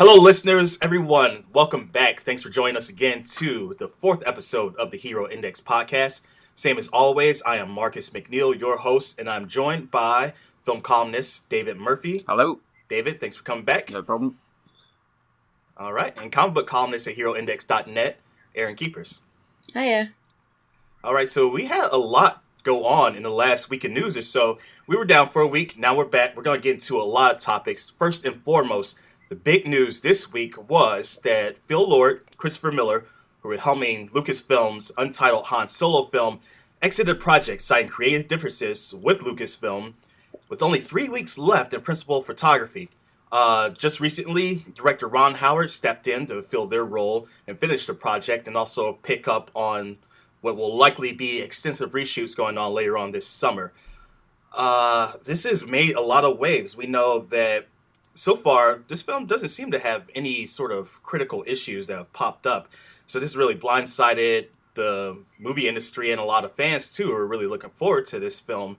Hello, listeners, everyone. Welcome back. Thanks for joining us again to the fourth episode of the Hero Index podcast. Same as always, I am Marcus McNeil, your host, and I'm joined by film columnist David Murphy. Hello. David, thanks for coming back. No problem. All right. And comic book columnist at HeroIndex.net, Aaron Keepers. Hiya. All right. So we had a lot go on in the last week of news or so. We were down for a week. Now we're back. We're going to get into a lot of topics. First and foremost, the big news this week was that Phil Lord, Christopher Miller, who were helming Lucasfilm's untitled Han Solo film, exited the project, citing creative differences with Lucasfilm, with only 3 weeks left in principal photography. Just recently, director Ron Howard stepped in to fill their role and finish the project, and also pick up on what will likely be extensive reshoots going on later on this summer. This has made a lot of waves. We know that so far, this film doesn't seem to have any sort of critical issues that have popped up. So this really blindsided the movie industry, and a lot of fans, too, are really looking forward to this film.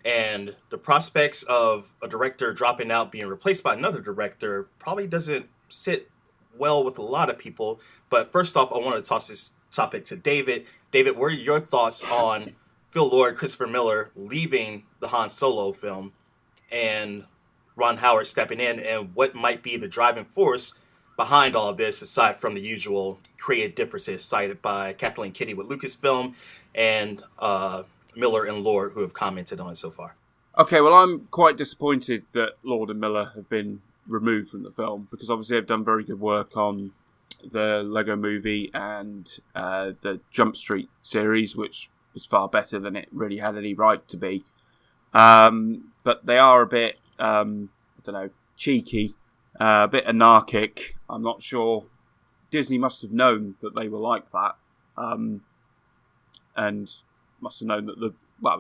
And the prospects of a director dropping out, being replaced by another director, probably doesn't sit well with a lot of people. But first off, I want to toss this topic to David. David, what are your thoughts on Phil Lord, Christopher Miller leaving the Han Solo film and Ron Howard stepping in, and what might be the driving force behind all of this, aside from the usual creative differences cited by Kathleen Kitty with Lucasfilm and Miller and Lord, who have commented on it so far? Okay, well, I'm quite disappointed that Lord and Miller have been removed from the film, because obviously they've done very good work on the Lego Movie and the Jump Street series, which was far better than it really had any right to be. But they are a bit, I don't know, cheeky, a bit anarchic. I'm not sure. Disney must have known that they were like that, and must have known that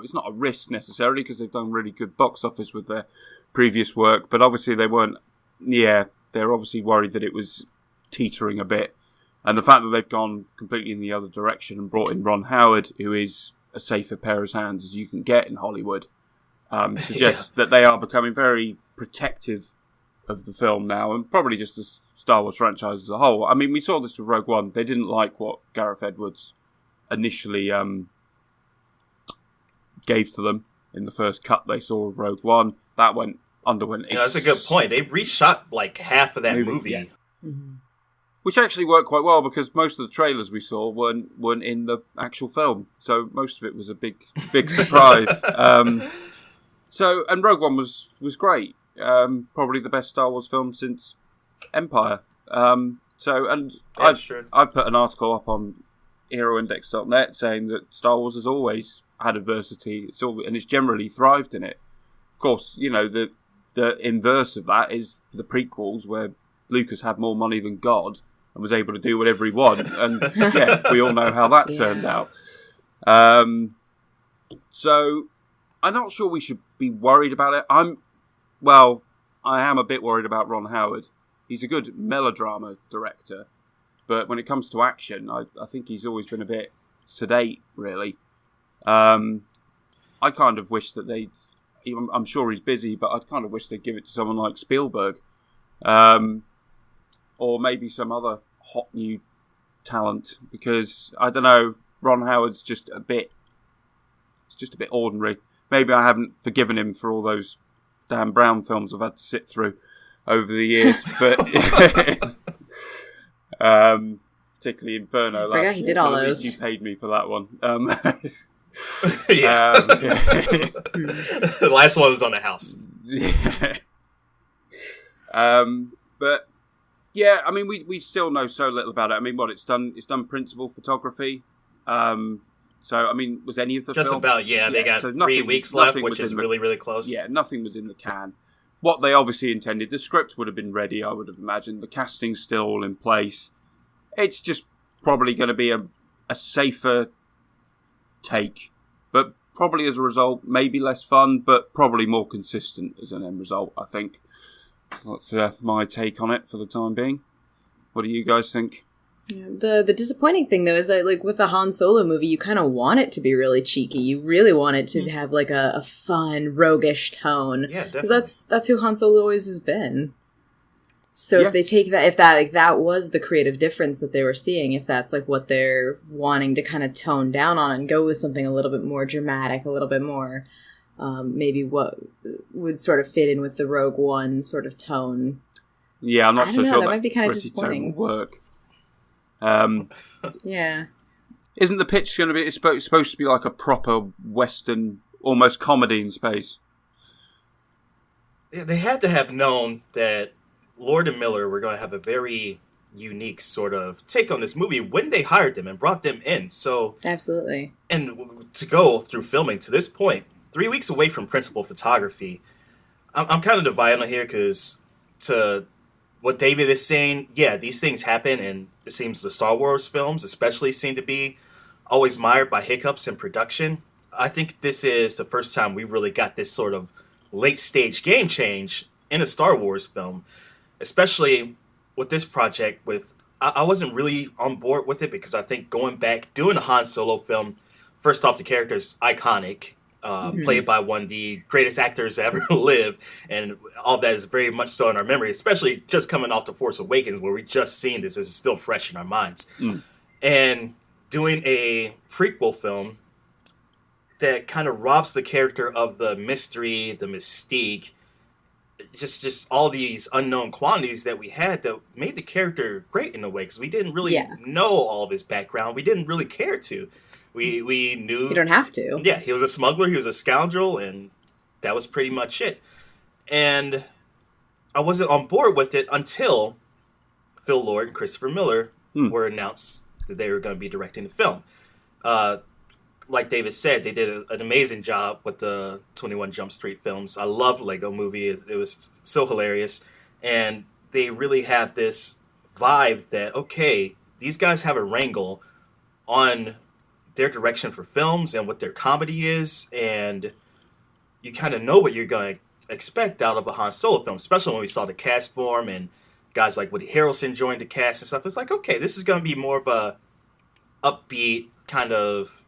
it's not a risk necessarily, because they've done really good box office with their previous work, but obviously they weren't. Yeah, they're obviously worried that it was teetering a bit, and the fact that they've gone completely in the other direction and brought in Ron Howard, who is a safer pair of hands as you can get in Hollywood, suggests that they are becoming very protective of the film now, and probably just the Star Wars franchise as a whole. I mean, we saw this with Rogue One. They didn't like what Gareth Edwards initially gave to them in the first cut they saw of Rogue One. That underwent. That's a good point. They reshot like half of that movie. Yeah. Mm-hmm. Which actually worked quite well, because most of the trailers we saw weren't in the actual film, so most of it was a big surprise. And Rogue One was great. Probably the best Star Wars film since Empire. I've put an article up on HeroIndex.net saying that Star Wars has always had adversity. It's generally thrived in it. Of course, you know, the inverse of that is the prequels, where Lucas had more money than God and was able to do whatever he wanted. And yeah, we all know how that turned out. So I'm not sure we should be worried about it. I am a bit worried about Ron Howard. He's a good melodrama director, but when it comes to action, I think he's always been a bit sedate, really. I kind of wish that I'm sure he's busy, but I'd kind of wish they'd give it to someone like Spielberg, or maybe some other hot new talent, because I don't know, Ron Howard's just a bit ordinary. Maybe I haven't forgiven him for all those Dan Brown films I've had to sit through over the years, but particularly Inferno. I forgot he did all those. At least you paid me for that one. The last one was on the house. Yeah. But yeah, I mean, we still know so little about it. I mean, it's done principal photography. So, I mean, was any of the just film? about, yeah. They got 3 weeks left, which is really, really close. Yeah, nothing was in the can. What they obviously intended, the script would have been ready, I would have imagined. The casting's still all in place. It's just probably going to be a safer take. But probably as a result, maybe less fun, but probably more consistent as an end result, I think. So that's my take on it for the time being. What do you guys think? Yeah, the disappointing thing, though, is that, like, with the Han Solo movie, you kind of want it to be really cheeky. You really want it to have, like, a fun, roguish tone. Yeah, definitely. Because that's who Han Solo always has been. So if they take that, if that like that was the creative difference that they were seeing, if that's like what they're wanting to kind of tone down on and go with something a little bit more dramatic, a little bit more maybe what would sort of fit in with the Rogue One sort of tone. Yeah, I'm not so sure that might be kind of disappointing. Work. Yeah. Isn't the pitch going to be? It's supposed to be like a proper Western, almost comedy in space. They had to have known that Lord and Miller were going to have a very unique sort of take on this movie when they hired them and brought them in. So absolutely. And to go through filming to this point, 3 weeks away from principal photography, I'm kind of divided on here because to what David is saying, yeah, these things happen, and it seems the Star Wars films especially seem to be always mired by hiccups in production. I think this is the first time we really got this sort of late stage game change in a Star Wars film, especially with this project. I wasn't really on board with it because I think going back, doing a Han Solo film, first off, the character is iconic, played by one of the greatest actors to ever live, and all that is very much so in our memory, especially just coming off The Force Awakens, where we just seen this. It's still fresh in our minds. And doing a prequel film that kind of robs the character of the mystery, the mystique, just all these unknown quantities that we had that made the character great in a way, because we didn't really know all of his background. We didn't really care to. We knew... You don't have to. Yeah, he was a smuggler, he was a scoundrel, and that was pretty much it. And I wasn't on board with it until Phil Lord and Christopher Miller were announced that they were going to be directing the film. Like David said, they did an amazing job with the 21 Jump Street films. I love Lego Movie. It was so hilarious. And they really have this vibe that, okay, these guys have a wrangle on their direction for films and what their comedy is. And you kind of know what you're going to expect out of a Han Solo film, especially when we saw the cast form and guys like Woody Harrelson joined the cast and stuff. It's like, okay, this is going to be more of a upbeat kind of,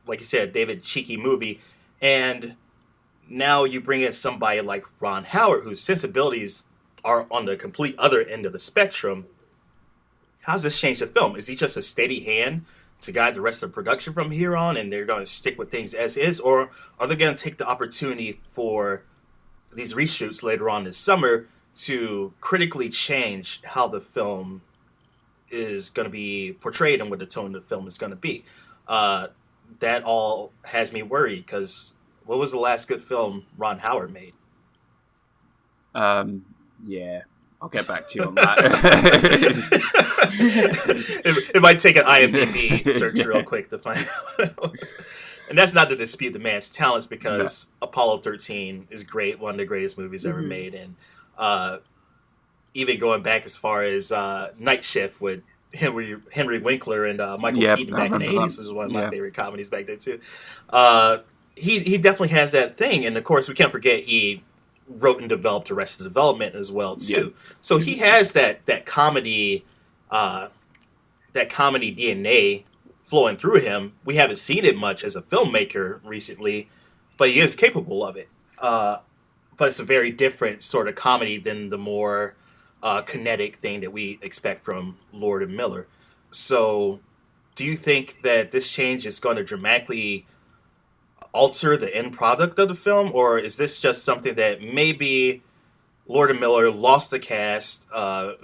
like you said, David, cheeky movie. And now you bring in somebody like Ron Howard, whose sensibilities are on the complete other end of the spectrum. How's this change the film? Is he just a steady hand to guide the rest of the production from here on, and they're going to stick with things as is? Or are they going to take the opportunity for these reshoots later on this summer to critically change how the film is going to be portrayed and what the tone of the film is going to be? That all has me worried, because what was the last good film Ron Howard made? Yeah, I'll get back to you on that. It might take an IMDb search real quick to find out. And that's not to dispute the man's talents, because Apollo 13 is great, one of the greatest movies ever made. And even going back as far as Night Shift with Henry Winkler and Michael Keaton back in the 80s was one of my favorite comedies back then too. He definitely has that thing, and of course we can't forget he wrote and developed Arrested Development as well too. So he has that comedy DNA flowing through him. We haven't seen it much as a filmmaker recently, but he is capable of it. But it's a very different sort of comedy than the more kinetic thing that we expect from Lord and Miller. So do you think that this change is going to dramatically alter the end product of the film, or is this just something that maybe Lord and Miller lost the cast,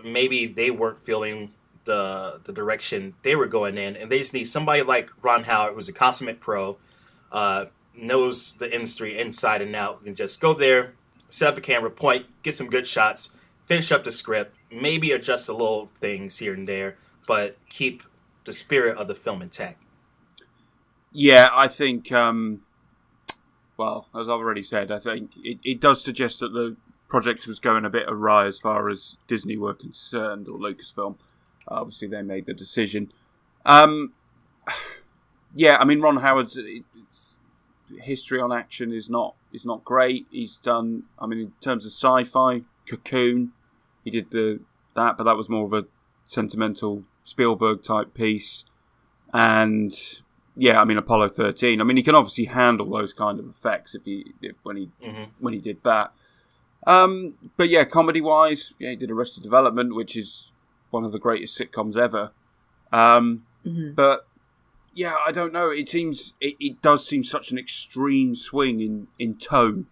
maybe they weren't feeling the direction they were going in, and they just need somebody like Ron Howard, who's a consummate pro, knows the industry inside and out, can just go there, set up a camera, point, get some good shots, finish up the script, maybe adjust the little things here and there, but keep the spirit of the film intact? Yeah, I think, well, as I've already said, I think it does suggest that the project was going a bit awry as far as Disney were concerned, or Lucasfilm. Obviously, they made the decision. Yeah, I mean, Ron Howard's history on action is not great. He's done, I mean, in terms of sci-fi, Cocoon, he did that, but that was more of a sentimental Spielberg type piece. And yeah, I mean, Apollo 13. I mean, he can obviously handle those kind of effects when he did that. But yeah, comedy-wise, yeah, he did Arrested Development, which is one of the greatest sitcoms ever. But yeah, I don't know. It does seem such an extreme swing in tone.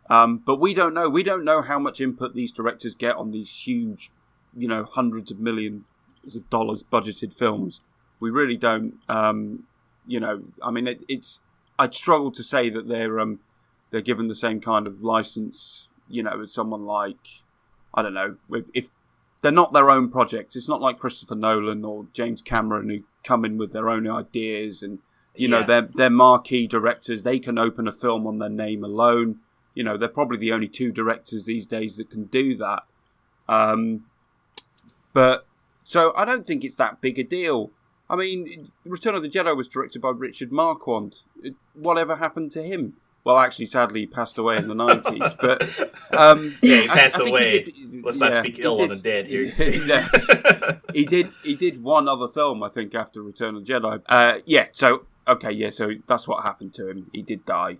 But we don't know. We don't know how much input these directors get on these huge, hundreds of millions of dollars budgeted films. We really don't. I mean, I'd struggle to say that they're given the same kind of license, as someone like, I don't know, if they're not their own projects. It's not like Christopher Nolan or James Cameron who come in with their own ideas and, they're marquee directors. They can open a film on their name alone. They're probably the only two directors these days that can do that. So I don't think it's that big a deal. I mean, Return of the Jedi was directed by Richard Marquand. Whatever happened to him? Well, actually, sadly, he passed away in the 90s. But he passed away. Let's not speak ill on the dead here. He did one other film, I think, after Return of the Jedi. So that's what happened to him. He did die,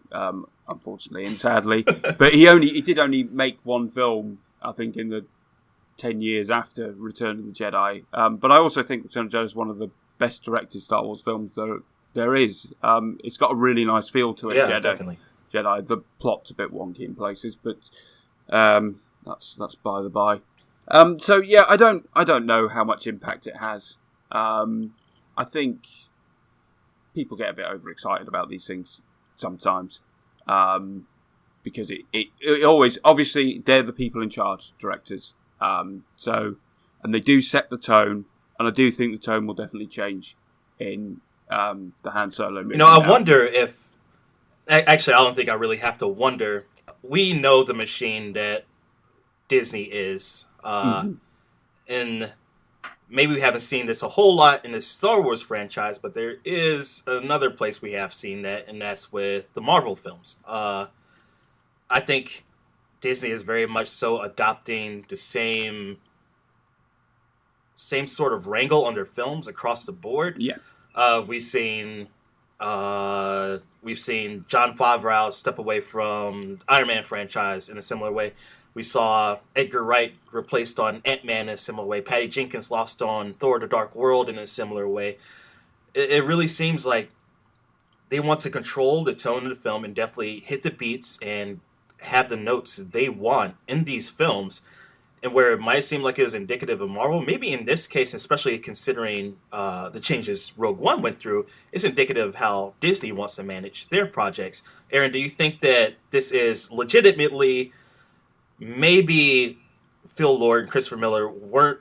unfortunately and sadly. But he did only make one film, I think, in the 10 years after Return of the Jedi. But I also think Return of the Jedi is one of the best directed Star Wars films there is. It's got a really nice feel to it. Yeah, definitely. Jedi. The plot's a bit wonky in places, but that's by the by. So yeah, I don't know how much impact it has. I think people get a bit overexcited about these things sometimes, because it always, obviously they're the people in charge, directors. And they do set the tone, and I do think the tone will definitely change in the Han Solo movie. I wonder if... Actually, I don't think I really have to wonder. We know the machine that Disney is. And maybe we haven't seen this a whole lot in the Star Wars franchise, but there is another place we have seen that, and that's with the Marvel films. I think Disney is very much so adopting the same sort of wrangle on their films across the board. Yeah. We've seen John Favreau step away from Iron Man franchise in a similar way. We saw Edgar Wright replaced on Ant-Man in a similar way. Patty Jenkins lost on Thor: The Dark World in a similar way. It really seems like they want to control the tone of the film and definitely hit the beats and have the notes they want in these films. And where it might seem like it is indicative of Marvel, maybe in this case, especially considering the changes Rogue One went through, is indicative of how Disney wants to manage their projects. Aaron, do you think that this is legitimately, maybe Phil Lord and Christopher Miller weren't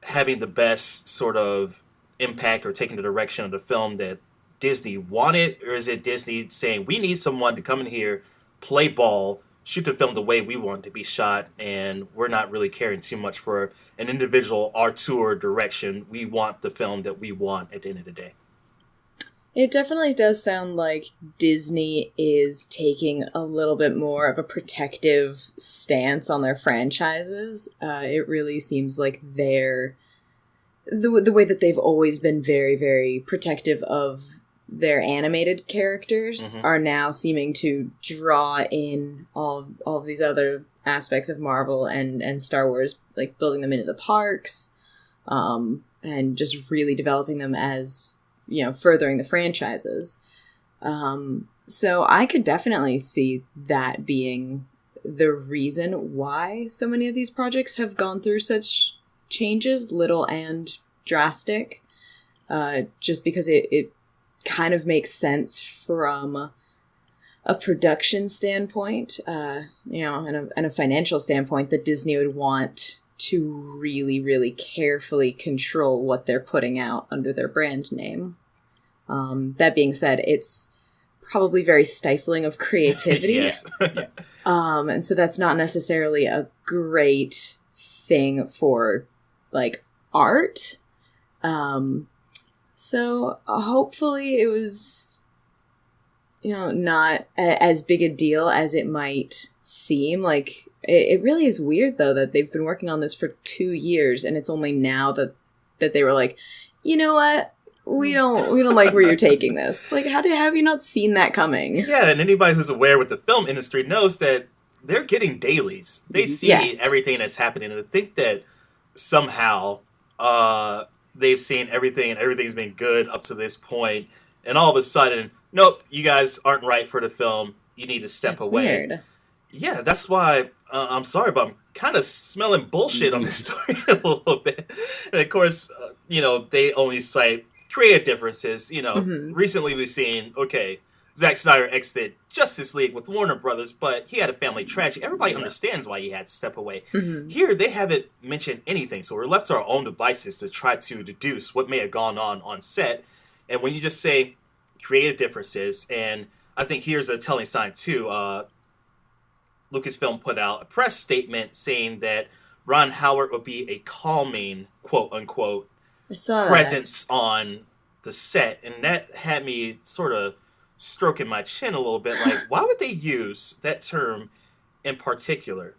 having the best sort of impact or taking the direction of the film that Disney wanted? Or is it Disney saying, we need someone to come in here, play ball, shoot the film the way we want it to be shot, and we're not really caring too much for an individual auteur direction. We want the film that we want at the end of the day. It definitely does sound like Disney is taking a little bit more of a protective stance on their franchises. It really seems like the way that they've always been very, very protective of their animated characters are now seeming to draw in all of these other aspects of Marvel and Star Wars, like building them into the parks, and just really developing them as, furthering the franchises. So I could definitely see that being the reason why so many of these projects have gone through such changes, little and drastic, just because it kind of makes sense from a production standpoint, and a financial standpoint, that Disney would want to really, really carefully control what they're putting out under their brand name. That being said, it's probably very stifling of creativity. Yes. And so that's not necessarily a great thing for, like, art. So hopefully it was, not as big a deal as it might seem. Like, it really is weird, though, that they've been working on this for 2 years, and it's only now that they were like, you know what? We don't like where you're taking this. Like, have you not seen that coming? Yeah, and anybody who's aware with the film industry knows that they're getting dailies. They see Yes. everything that's happening, and to think that somehow they've seen everything and everything's been good up to this point, and all of a sudden, nope, you guys aren't right for the film. You need to step That's away. weird. Yeah, that's why I'm sorry, but I'm kind of smelling bullshit on this story a little bit. And of course, they only cite creative differences. Recently we've seen, okay, Zack Snyder exited Justice League with Warner Brothers, but he had a family tragedy. Everybody understands why he had to step away. Here, they haven't mentioned anything, so we're left to our own devices to try to deduce what may have gone on set. And when you just say creative differences, and I think here's a telling sign too, Lucasfilm put out a press statement saying that Ron Howard would be a calming, quote-unquote, presence on the set. And that had me sort of stroking my chin a little bit. Like, why would they use that term in particular?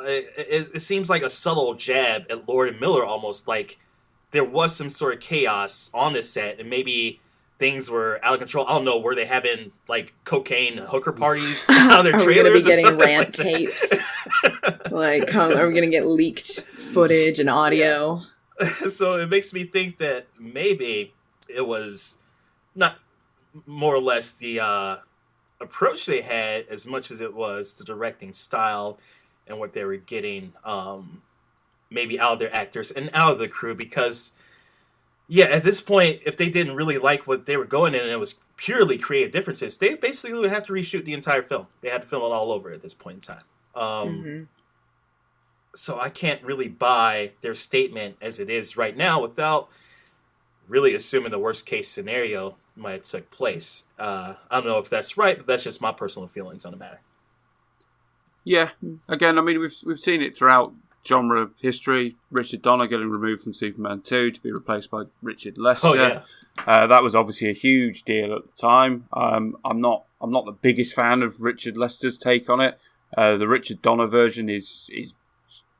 It seems like a subtle jab at Lord and Miller, almost like there was some sort of chaos on the set, and maybe things were out of control. I don't know. Were they having like cocaine hooker parties out of their trailers? Are we going to be getting rant tapes? Are we going to get leaked footage and audio? So it makes me think that maybe it was not more or less the approach they had as much as it was the directing style and what they were getting maybe out of their actors and out of the crew, because at this point, if they didn't really like what they were going in and it was purely creative differences, they basically would have to reshoot the entire film. They had to film it all over at this point in time. So I can't really buy their statement as it is right now without really assuming the worst case scenario might have took place. I don't know if that's right, but that's just my personal feelings on the matter. Yeah, again, I mean, we've seen it throughout genre history. Richard Donner getting removed from Superman 2 to be replaced by Richard Lester. Oh, yeah. That was obviously a huge deal at the time. I'm not the biggest fan of Richard Lester's take on it. The Richard Donner version is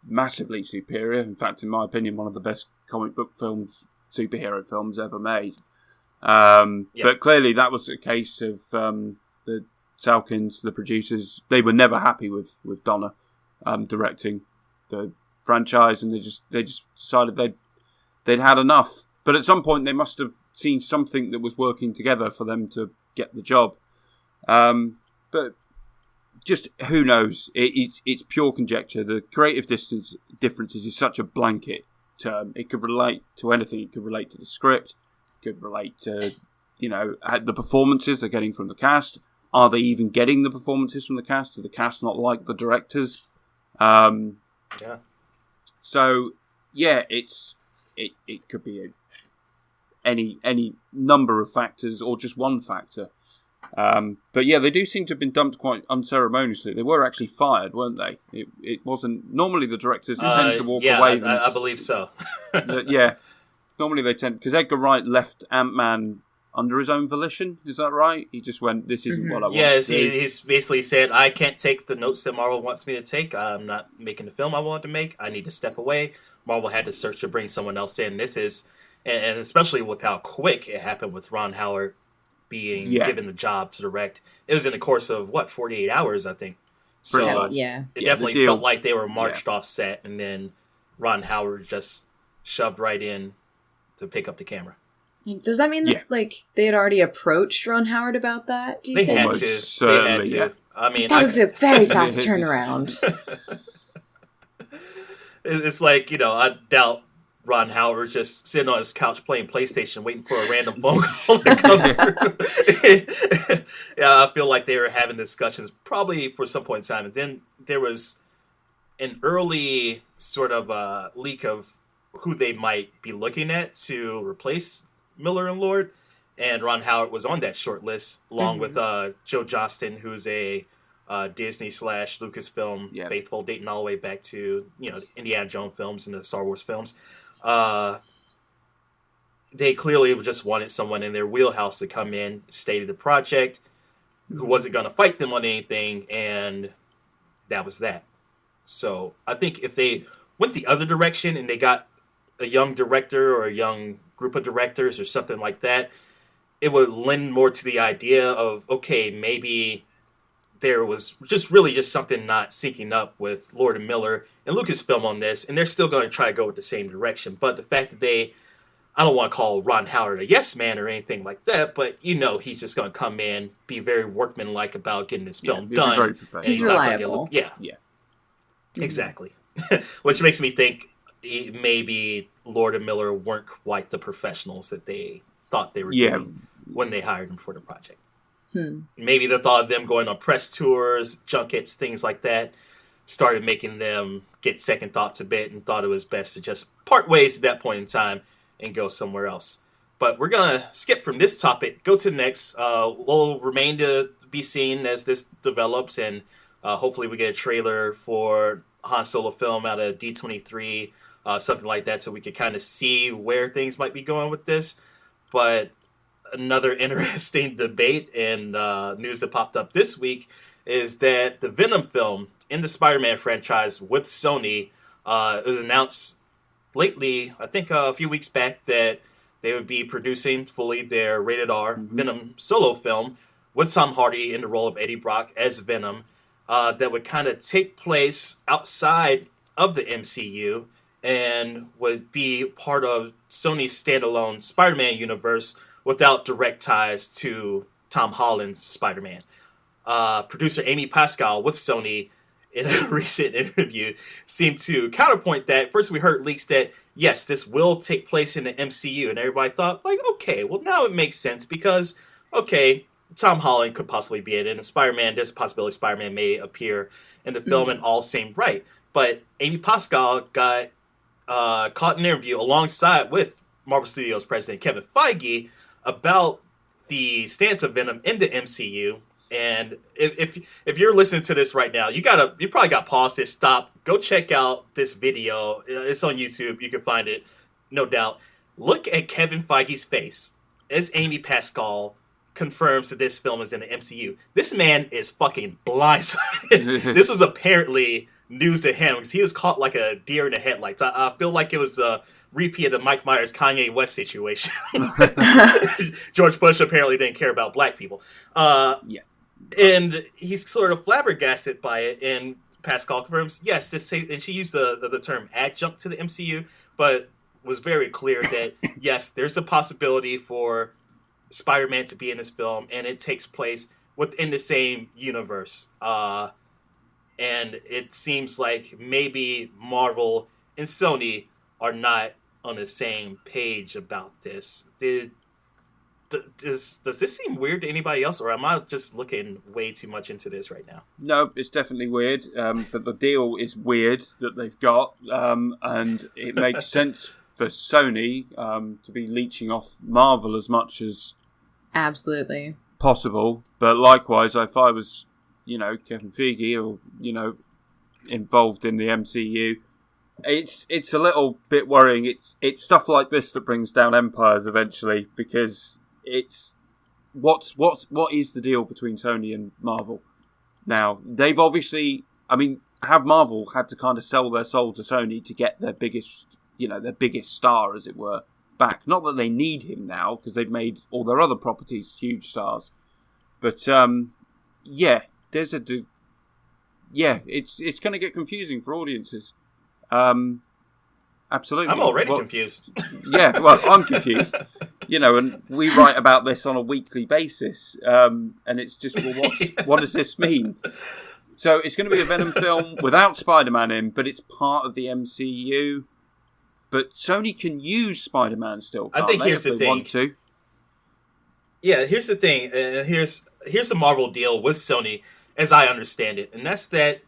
massively superior. In fact, in my opinion, one of the best comic book films, superhero films ever made. But clearly that was a case of the Salkins, the producers, they were never happy with Donner directing the franchise, and they just decided they'd had enough. But at some point, they must have seen something that was working together for them to get the job. But just who knows? It's pure conjecture. The creative differences is such a blanket term. It could relate to anything. It could relate to the script. It could relate to the performances they're getting from the cast. Are they even getting the performances from the cast? Do the cast not like the directors? So it could be any number of factors or just one factor. But they do seem to have been dumped quite unceremoniously. They were actually fired, weren't they? It wasn't normally the directors tend to walk away. I believe so. Normally they tend, because Edgar Wright left Ant-Man under his own volition. Is that right? He just went, "This isn't what I want." Yes, he's basically said, "I can't take the notes that Marvel wants me to take. I'm not making the film I wanted to make. I need to step away." Marvel had to search to bring someone else in. This is, and especially with how quick it happened with Ron Howard being given the job to direct. It was in the course of 48 hours, I think. So it definitely felt like they were marched off set, and then Ron Howard just shoved right in to pick up the camera. Does that mean that they had already approached Ron Howard about that? Do you think? They had to. Yeah. I mean, that was a very fast turnaround. It's like, I doubt Ron Howard was just sitting on his couch playing PlayStation, waiting for a random phone call to come through. I feel like they were having discussions probably for some point in time. And then there was an early sort of leak of who they might be looking at to replace Miller and Lord, and Ron Howard was on that short list, along with Joe Johnston, who's a Disney / Lucasfilm faithful, dating all the way back to Indiana Jones films and the Star Wars films. They clearly just wanted someone in their wheelhouse to come in, stay to the project, who wasn't going to fight them on anything, and that was that. So I think if they went the other direction and they got a young director or a young group of directors or something like that, it would lend more to the idea of, okay, maybe there was just something not syncing up with Lord and Miller and Lucasfilm on this, and they're still going to try to go with the same direction. But the fact that I don't want to call Ron Howard a yes man or anything like that, but he's just going to come in, be very workmanlike about getting this film done. He's reliable. Yeah, exactly. Which makes me think maybe Lord and Miller weren't quite the professionals that they thought they were getting when they hired him for the project. Maybe the thought of them going on press tours, junkets, things like that, started making them get second thoughts a bit and thought it was best to just part ways at that point in time and go somewhere else. But we're going to skip from this topic, go to the next. We'll remain to be seen as this develops, and hopefully we get a trailer for Han Solo film out of D23, something like that, so we can kind of see where things might be going with this. But another interesting debate and news that popped up this week is that the Venom film in the Spider-Man franchise with Sony, it was announced lately, I think a few weeks back, that they would be producing fully their rated R Venom solo film with Tom Hardy in the role of Eddie Brock as Venom, that would kind of take place outside of the MCU and would be part of Sony's standalone Spider-Man universe without direct ties to Tom Holland's Spider-Man. Producer Amy Pascal with Sony, in a recent interview, seemed to counterpoint that. First, we heard leaks that, yes, this will take place in the MCU, and everybody thought, like, okay, well, now it makes sense because, okay, Tom Holland could possibly be in it, and Spider-Man, there's a possibility Spider-Man may appear in the film, and all seemed right. But Amy Pascal got caught in an interview alongside with Marvel Studios president Kevin Feige about the stance of Venom in the MCU. And if you're listening to this right now, you probably got to pause this, stop, go check out this video. It's on YouTube. You can find it, no doubt. Look at Kevin Feige's face as Amy Pascal confirms that this film is in the MCU. This man is fucking blindsided. This was apparently news to him because he was caught like a deer in the headlights. I feel like it was a repeat of the Mike Myers Kanye West situation. George Bush apparently didn't care about black people. And he's sort of flabbergasted by it, and Pascal confirms, yes, and she used the term adjunct to the MCU, but was very clear that, yes, there's a possibility for Spider-Man to be in this film, and it takes place within the same universe. And it seems like maybe Marvel and Sony are not on the same page about this. Does this seem weird to anybody else, or am I just looking way too much into this right now? No, it's definitely weird, but the deal is weird that they've got, and it makes sense for Sony to be leeching off Marvel as much as absolutely possible. But likewise, if I was, Kevin Feige or, involved in the MCU, it's a little bit worrying. It's stuff like this that brings down empires eventually, because it's what is the deal between Sony and Marvel now? They've obviously, have Marvel had to kind of sell their soul to Sony to get their biggest star, as it were, back. Not that they need him now, because they've made all their other properties huge stars. But it's going to get confusing for audiences. Absolutely. I'm already confused. Yeah, well, I'm confused. And we write about this on a weekly basis, and it's just, well, what does this mean? So it's going to be a Venom film without Spider-Man in, but it's part of the MCU. But Sony can use Spider-Man still. I think here's the thing. Want to. Yeah, here's the thing. Here's the Marvel deal with Sony, as I understand it, and that's that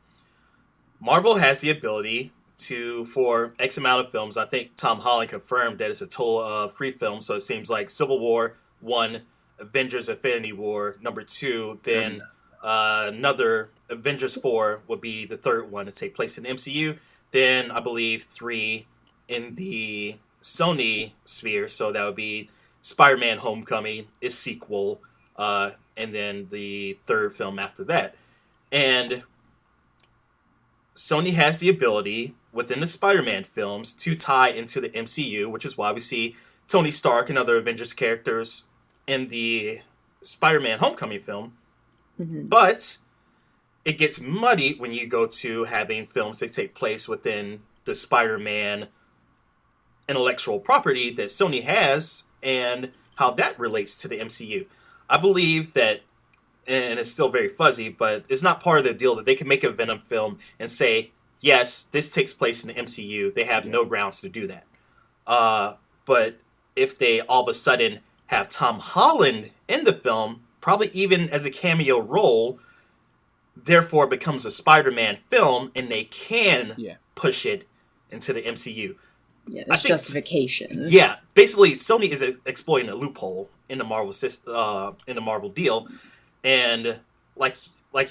Marvel has the ability to, for X amount of films, I think Tom Holland confirmed that it's a total of 3 films, so it seems like Civil War 1, Avengers Infinity War number 2, then another Avengers 4 would be the third one to take place in the MCU, then I believe 3 in the Sony sphere, so that would be Spider-Man Homecoming, its sequel, and then the third film after that. And Sony has the ability within the Spider-Man films to tie into the MCU, which is why we see Tony Stark and other Avengers characters in the Spider-Man Homecoming film. Mm-hmm. But it gets muddy when you go to having films that take place within the Spider-Man intellectual property that Sony has and how that relates to the MCU. I believe that, and it's still very fuzzy, but it's not part of the deal that they can make a Venom film and say, yes, this takes place in the MCU. They have no grounds to do that. But if they all of a sudden have Tom Holland in the film, probably even as a cameo role, therefore becomes a Spider-Man film, and they can push it into the MCU. Yeah, there's justification. Yeah, basically, Sony is exploiting a loophole in the Marvel in the Marvel deal, and like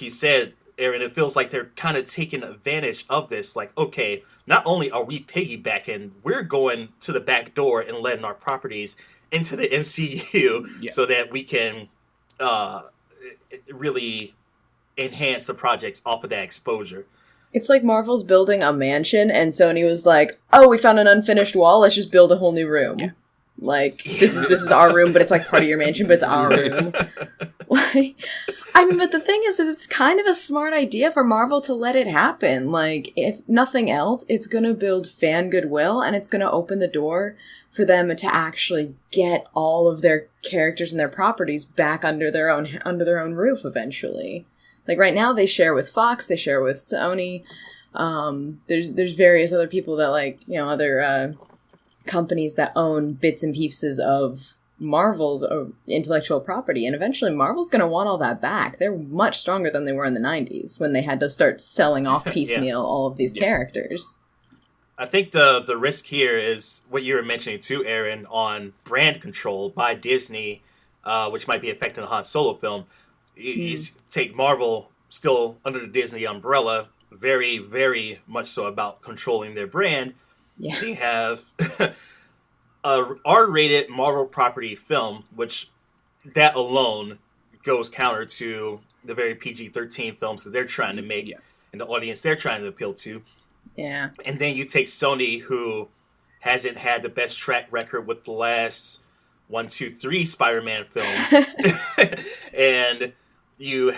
you said, Aaron, it feels like they're kind of taking advantage of this. Like, okay, not only are we piggybacking, we're going to the back door and letting our properties into the MCU so that we can really enhance the projects off of that exposure. It's like Marvel's building a mansion, and Sony was like, "Oh, we found an unfinished wall. Let's just build a whole new room." Yeah. Like this is our room, but it's like part of your mansion, but it's our room. Like, I mean, but the thing is it's kind of a smart idea for Marvel to let it happen. Like, if nothing else, it's gonna build fan goodwill, and it's gonna open the door for them to actually get all of their characters and their properties back under their own roof eventually. Like right now, they share with Fox, they share with Sony. There's various other people that other companies that own bits and pieces of Marvel's intellectual property, and eventually Marvel's going to want all that back. They're much stronger than they were in the 90s when they had to start selling off piecemeal all of these characters. I think the risk here is what you were mentioning too, Aaron, on brand control by Disney, which might be affecting the Han Solo film. You take Marvel still under the Disney umbrella, very, very much so about controlling their brand. Yeah. You have a R-rated Marvel property film, which that alone goes counter to the very PG-13 films that they're trying to make and the audience they're trying to appeal to. Yeah. And then you take Sony, who hasn't had the best track record with the last 1, 2, 3 Spider-Man films. And you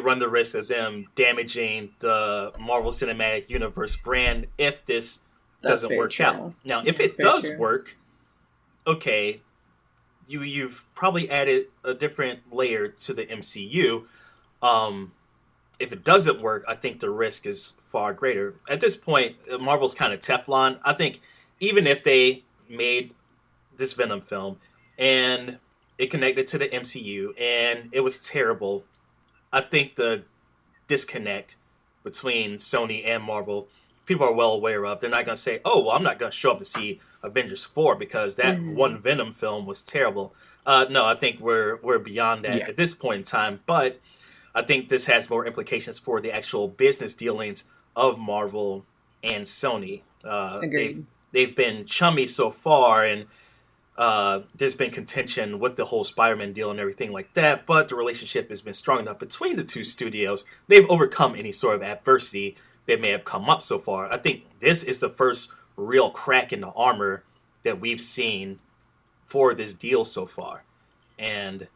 run the risk of them damaging the Marvel Cinematic Universe brand if this doesn't work out. Now, if it does work, okay, you've probably added a different layer to the MCU. If it doesn't work, I think the risk is far greater. At this point, Marvel's kind of Teflon. I think even if they made this Venom film and it connected to the MCU and it was terrible, I think the disconnect between Sony and Marvel, people are well aware of. They're not going to say, oh, well, I'm not going to show up to see Avengers 4 because that one Venom film was terrible. No, I think we're beyond that at this point in time. But I think this has more implications for the actual business dealings of Marvel and Sony. Agreed. They've been chummy so far, and there's been contention with the whole Spider-Man deal and everything like that, but the relationship has been strong enough between the two studios. They've overcome any sort of adversity that may have come up so far. I think this is the first real crack in the armor that we've seen for this deal so far. And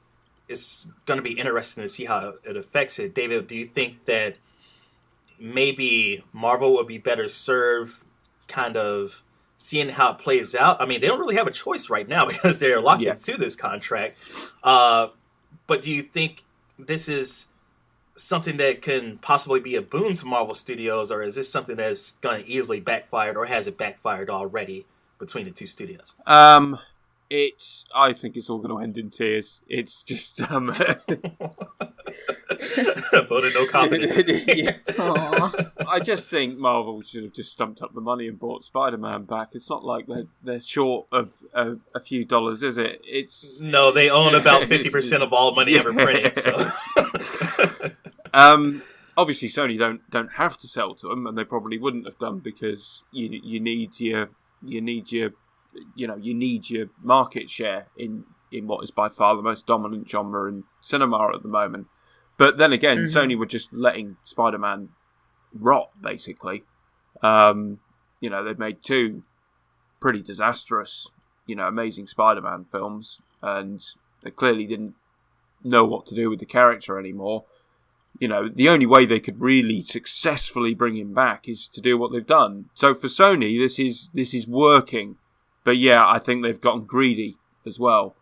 it's going to be interesting to see how it affects it. David, do you think that maybe Marvel would be better served kind of seeing how it plays out? I mean, they don't really have a choice right now because they're locked into this contract. But do you think this is something that can possibly be a boon to Marvel Studios, or is this something that's going to easily backfire, or has it backfired already between the two studios? I think it's all going to end in tears. It's just voted no confidence. I just think Marvel should have just stumped up the money and bought Spider-Man back. It's not like they're short of a few dollars, is it? No, they own about 50% of all money ever printed. So. Obviously, Sony don't have to sell to them, and they probably wouldn't have done because you need your market share in what is by far the most dominant genre in cinema at the moment. But then again, Sony were just letting Spider-Man rot, basically. They've made 2 pretty disastrous, amazing Spider-Man films, and they clearly didn't know what to do with the character anymore. the only way they could really successfully bring him back is to do what they've done. So for Sony, this is working. But yeah, I think they've gotten greedy as well,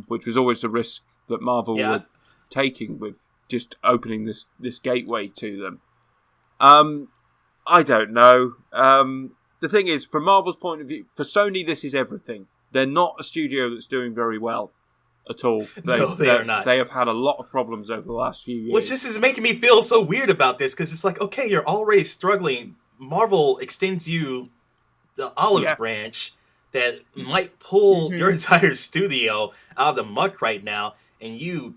which was always a risk that Marvel were taking with just opening this gateway to them. I don't know. The thing is, from Marvel's point of view, for Sony, this is everything. They're not a studio that's doing very well at all. No, they are not. They have had a lot of problems over the last few years. Which just is making me feel so weird about this, because it's like, okay, you're already struggling. Marvel extends you the olive branch that might pull your entire studio out of the muck right now, and you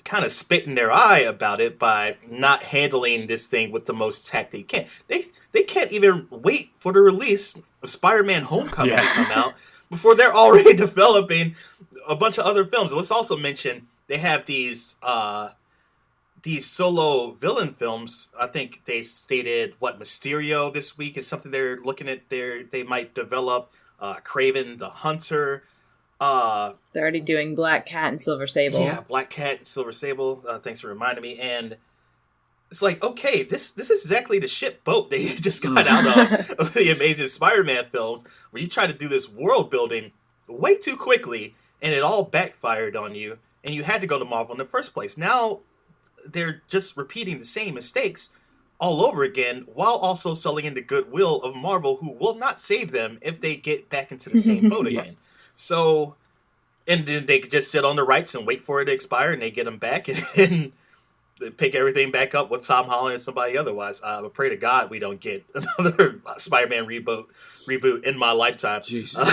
kind of spit in their eye about it by not handling this thing with the most tact they can. They can't even wait for the release of Spider-Man Homecoming to come out before they're already developing a bunch of other films. And let's also mention they have these solo villain films. I think they stated Mysterio this week is something they're looking at. They might develop Kraven the Hunter. They're already doing Black Cat and Silver Sable. Yeah, Black Cat and Silver Sable. Thanks for reminding me. And it's like, okay, this is exactly the shit boat they just got out of the Amazing Spider-Man films, where you try to do this world building way too quickly, and it all backfired on you, and you had to go to Marvel in the first place. Now they're just repeating the same mistakes all over again, while also selling in the goodwill of Marvel, who will not save them if they get back into the same boat again. So, and then they could just sit on the rights and wait for it to expire, and they get them back and pick everything back up with Tom Holland and somebody otherwise. I pray to God we don't get another Spider-Man reboot in my lifetime. Jesus.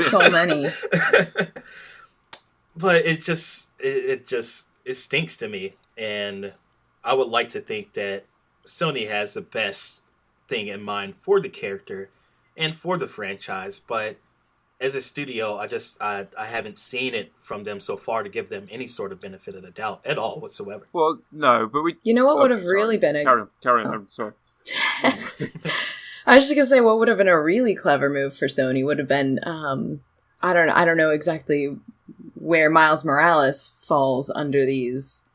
So many. But it stinks to me, and I would like to think that Sony has the best thing in mind for the character and for the franchise, but as a studio, I haven't seen it from them so far to give them any sort of benefit of the doubt at all whatsoever. Well, no, but we... You know what would have really been a... Carry on, I'm sorry. I was just going to say, what would have been a really clever move for Sony would have been, I don't know exactly where Miles Morales falls under these,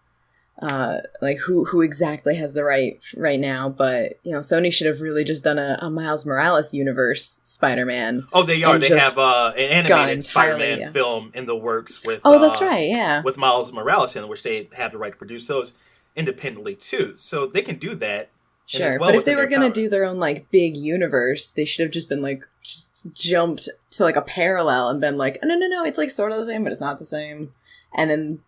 like who exactly has the right now, but Sony should have really just done a Miles Morales universe Spider-Man. Oh, they are. They have an animated Spider-Man film in the works with. Oh, that's right. Yeah, with Miles Morales in which they have the right to produce those independently too, so they can do that. Sure, but if they were gonna do their own big universe, they should have just been just jumped to a parallel and been like, no, it's sort of the same, but it's not the same. And then,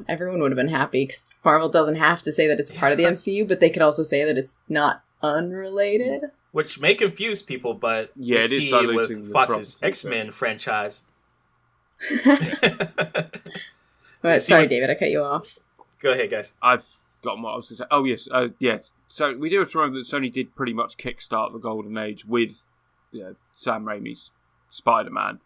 everyone would have been happy, because Marvel doesn't have to say that it's part of the MCU, but they could also say that it's not unrelated. Which may confuse people, but yeah, it is with Fox's X-Men franchise. Sorry, David, I cut you off. Go ahead, guys. I've forgotten what I was going to say. Oh, yes. Yes. So we do have to remember that Sony did pretty much kickstart the Golden Age with Sam Raimi's Spider-Man.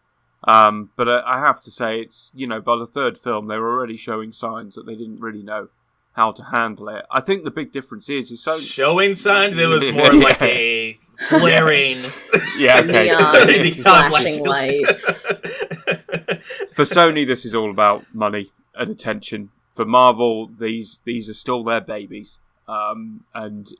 But I have to say, it's, by the third film, they were already showing signs that they didn't really know how to handle it. I think the big difference is so showing signs. It was more like a blaring, neon flashing lights. For Sony, this is all about money and attention. For Marvel, these are still their babies, and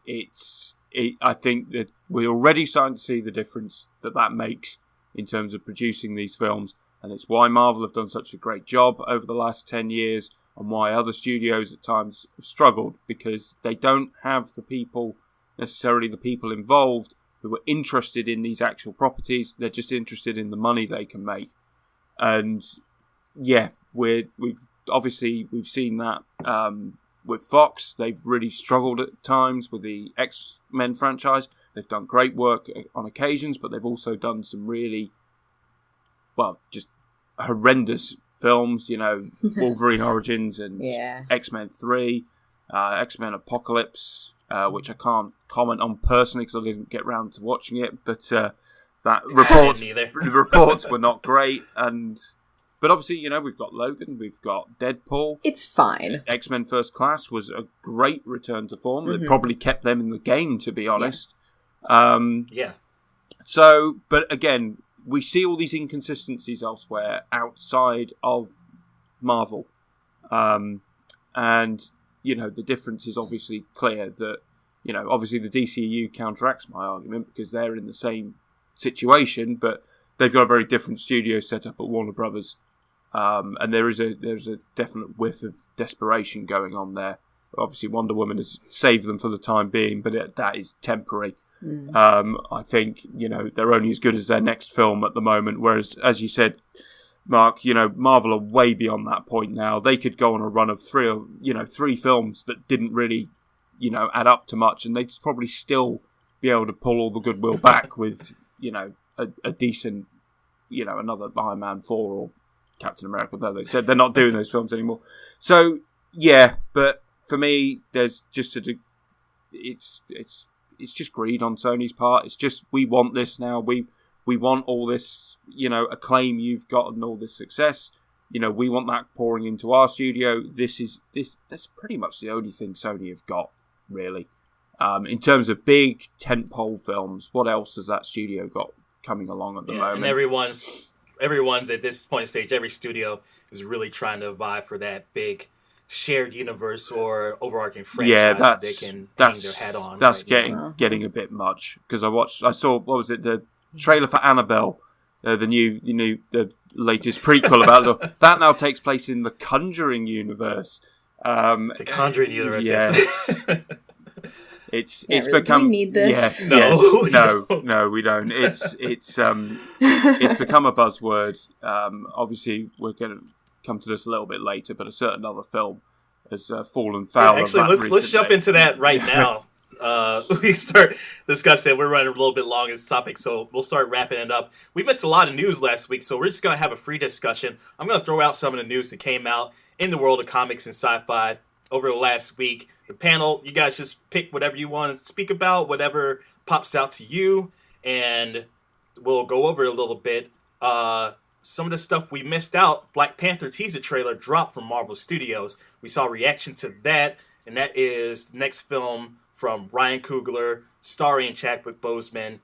I think that we're already starting to see the difference that makes in terms of producing these films, and it's why Marvel have done such a great job over the last 10 years, and why other studios at times have struggled, because they don't have the people involved who are interested in these actual properties. They're just interested in the money they can make. And yeah, we've seen that with Fox. They've really struggled at times with the X-Men franchise. They've done great work on occasions, but they've also done some really, just horrendous films, Wolverine Origins and X-Men 3, X-Men Apocalypse, which I can't comment on personally because I didn't get round to watching it, but the reports were not great. But obviously, we've got Logan, we've got Deadpool. It's fine. X-Men First Class was a great return to form. It probably kept them in the game, to be honest. So, but again, we see all these inconsistencies elsewhere outside of Marvel. And the difference is obviously clear that, obviously the DCEU counteracts my argument because they're in the same situation, but they've got a very different studio set up at Warner Brothers. And there's a definite whiff of desperation going on there. Obviously, Wonder Woman has saved them for the time being, but that is temporary. I think, they're only as good as their next film at the moment, whereas, as you said, Mark, Marvel are way beyond that point now. They could go on a run of three films that didn't really, add up to much, and they'd probably still be able to pull all the goodwill back with, a decent, another Iron Man 4 or Captain America, though they said they're not doing those films anymore. So, yeah, but for me, there's just it's just greed on Sony's part. It's just, we want this now. We want all this, acclaim you've got and all this success. We want that pouring into our studio. That's pretty much the only thing Sony have got, really. In terms of big tentpole films, what else has that studio got coming along at the moment? And everyone's at this point in stage, every studio is really trying to vie for that big shared universe or overarching franchise that they can hang their hat on. That's getting a bit much, because I saw, what was it, the trailer for Annabelle, the latest prequel about that now takes place in the Conjuring universe. The Conjuring universe, yes. It's really, become. Do we need this? No, we don't. It's become a buzzword. Obviously, we're going to come to this a little bit later, but a certain other film has fallen foul. Actually, of that let's jump into that right now. We start discussing. We're running a little bit long in this topic, so we'll start wrapping it up. We missed a lot of news last week, so we're just going to have a free discussion. I'm going to throw out some of the news that came out in the world of comics and sci-fi over the last week. The panel, you guys just pick whatever you want to speak about, whatever pops out to you, and we'll go over it a little bit. Some of the stuff we missed out, Black Panther teaser trailer dropped from Marvel Studios. We saw a reaction to that, and that is the next film from Ryan Coogler, starring Chadwick Boseman,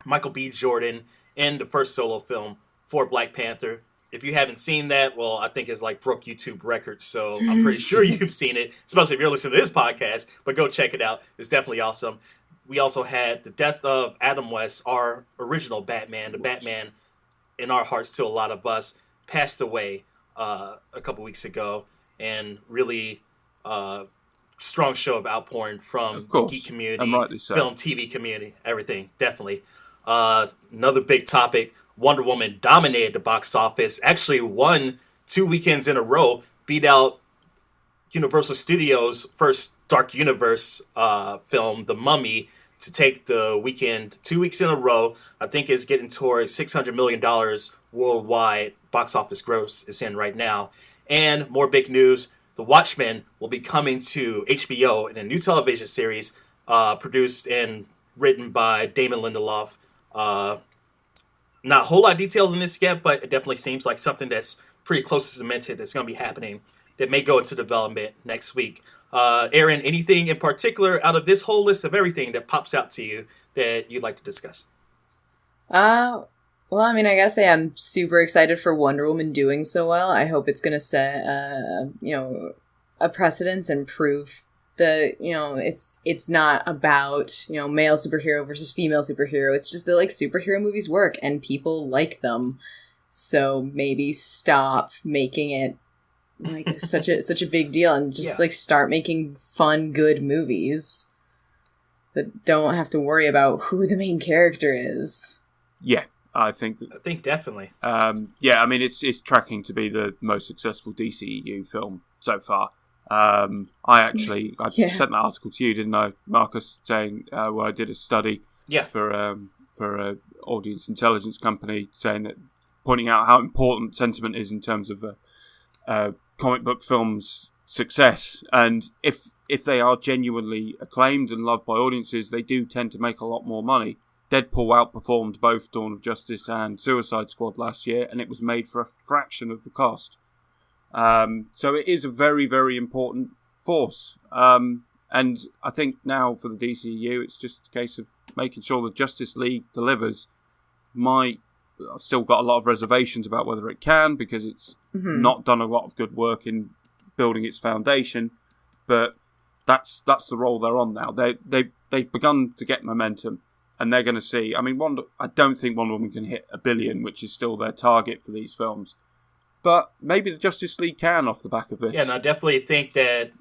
Michael B. Jordan, in the first solo film for Black Panther. If you haven't seen that, well, I think it's like broke YouTube records, so I'm pretty sure you've seen it, especially if you're listening to this podcast, but go check it out. It's definitely awesome. We also had the death of Adam West, our original Batman, the Batman in our hearts to a lot of us, passed away a couple weeks ago, and really strong show of outpouring from the geek community, film, TV community, everything, definitely. Another big topic, Wonder Woman dominated the box office, actually won 2 weekends in a row, beat out Universal Studios' first Dark Universe film, The Mummy, to take the weekend 2 weeks in a row. I think it's getting towards $600 million worldwide box office gross is in right now. And more big news, The Watchmen will be coming to HBO in a new television series produced and written by Damon Lindelof. Not a whole lot of details in this yet, but it definitely seems like something that's pretty close to cemented that's going to be happening that may go into development next week. Aaron, anything in particular out of this whole list of everything that pops out to you that you'd like to discuss? Well, I mean, I gotta say I'm super excited for Wonder Woman doing so well. I hope it's gonna set, a precedence and prove that, it's not about, male superhero versus female superhero. It's just that, like, superhero movies work and people like them. So maybe stop making it like such a big deal and just like start making fun, good movies that don't have to worry about who the main character is. Yeah, I think definitely. I mean, it's tracking to be the most successful DCEU film so far. I sent an article to you, didn't I, Marcus, saying where I did a study for a audience intelligence company, saying that, pointing out how important sentiment is in terms of comic book films' success, and if they are genuinely acclaimed and loved by audiences, they do tend to make a lot more money. Deadpool outperformed both Dawn of Justice and Suicide Squad last year, and it was made for a fraction of the cost. So it is a very, very important force. And I think now for the DCU, it's just a case of making sure the Justice League delivers. I've still got a lot of reservations about whether it can, because it's not done a lot of good work in building its foundation, but that's the role they're on now. They've begun to get momentum, and they're going to see. I mean, I don't think Wonder Woman can hit $1 billion, which is still their target for these films, but maybe the Justice League can off the back of this. Yeah, and I definitely think that.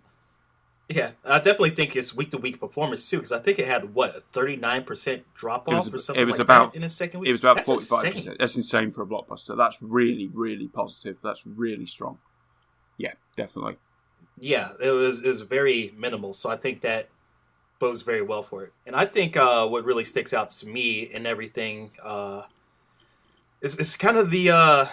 Yeah, I definitely think it's week-to-week performance too, because I think it had a 39% drop-off or something like that in the second week. It was about That's 45%. insane. That's insane for a blockbuster. That's really, really positive. That's really strong. Yeah, definitely. Yeah, it was very minimal, so I think that bodes very well for it. And I think what really sticks out to me in everything is kind of the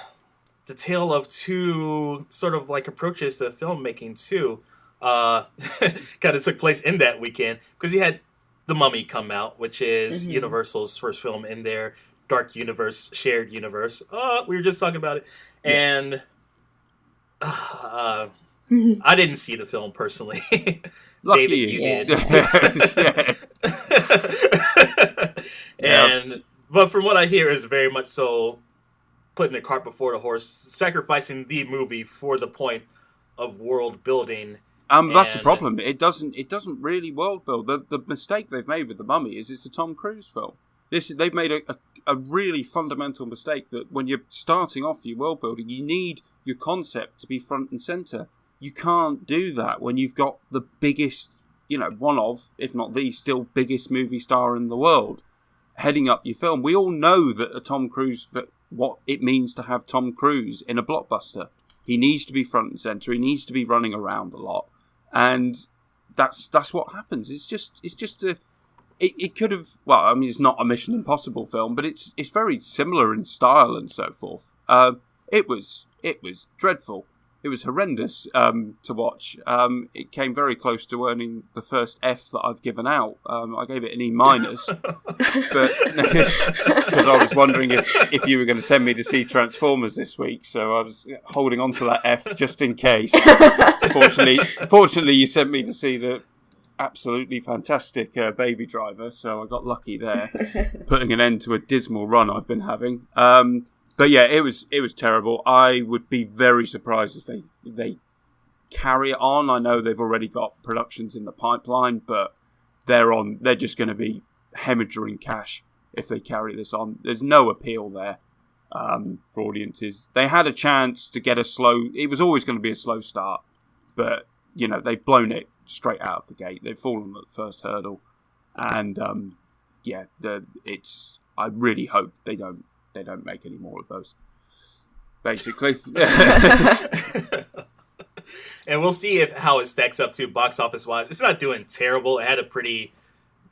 tale of two sort of like approaches to filmmaking too. Kind of took place in that weekend, because you had The Mummy come out, which is Universal's first film in their dark universe, shared universe. We were just talking about it. And I didn't see the film personally. Lucky David, you you. did. But from what I hear, is very much so putting the cart before the horse, sacrificing the movie for the point of world building. That's the problem. It doesn't really world build. The mistake they've made with The Mummy is it's a Tom Cruise film. They've made a really fundamental mistake, that when you're starting off your world building, you need your concept to be front and center. You can't do that when you've got the biggest, one of, if not the still biggest movie star in the world heading up your film. We all know that what it means to have Tom Cruise in a blockbuster. He needs to be front and center. He needs to be running around a lot. And that's what happens. It could have. Well, I mean, it's not a Mission Impossible film, but it's very similar in style and so forth. It was dreadful. It was horrendous to watch. It came very close to earning the first F that I've given out. I gave it an E-, but because I was wondering if you were going to send me to see Transformers this week, so I was holding on to that F just in case. Fortunately, you sent me to see the absolutely fantastic Baby Driver, so I got lucky there, putting an end to a dismal run I've been having. But yeah, it was terrible. I would be very surprised if they carry it on. I know they've already got productions in the pipeline, but they're just going to be hemorrhaging cash if they carry this on. There's no appeal there for audiences. They had a chance to get it was always going to be a slow start, but they've blown it straight out of the gate. They've fallen at the first hurdle, and I really hope they don't make any more of those, basically. And we'll see how it stacks up to box office wise. It's not doing terrible. It had a pretty